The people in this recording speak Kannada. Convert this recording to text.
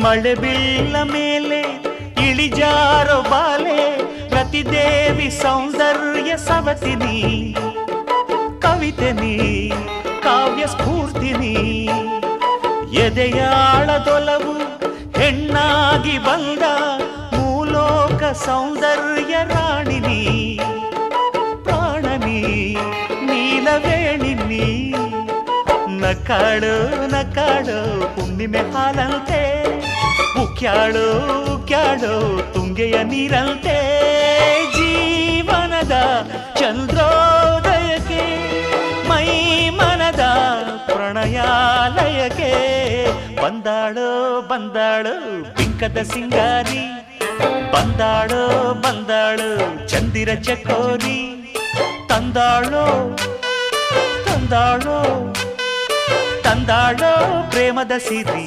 ಮಳೆ ಬೀಳ ಮೇಲೆ ಇಳಿಜಾರೋ ಬಾಲೆ ಪ್ರತಿದೇವಿ ಸೌಂದರ್ಯ ಸವತಿನಿ ಕವಿತೆನಿ ಕಾವ್ಯ ಸ್ಫೂರ್ತಿನಿ ಎದೆಯಾಳದೊಲವು ಹೆಣ್ಣಾಗಿ ಬಂದ ಮೂಲೋಕ ಸೌಂದರ್ಯ ರಾಣಿನಿ ಪ್ರಾಣನಿ ನೀಲವೇಣಿನಿ ನಕಾಡು ನಕಾಡು ಹುಣ್ಣಿಮೆ ಹಾಲಂತೆ ಉಕ್ಯಾಳು ಉಕ್ಯಾಳು ತುಂಗೆಯ ನೀರಂತೆ ಜೀವನದ ಚಂದ್ರೋದಯಕ್ಕೆ ಮೈ ಮನದ ಪ್ರಣಯಾಲಯಕ್ಕೆ ಬಂದಾಳು ಬಂದಾಳು ಬಿಂಕದ ಸಿಂಗಾರಿ ಬಂದಾಳು ಬಂದಾಳು ಚಂದಿರ ಚಕೋರಿ ತಂದಾಳೋ ತಂದಾಳೋ ತಂದಾಳೋ ಪ್ರೇಮದ ಸಿರಿ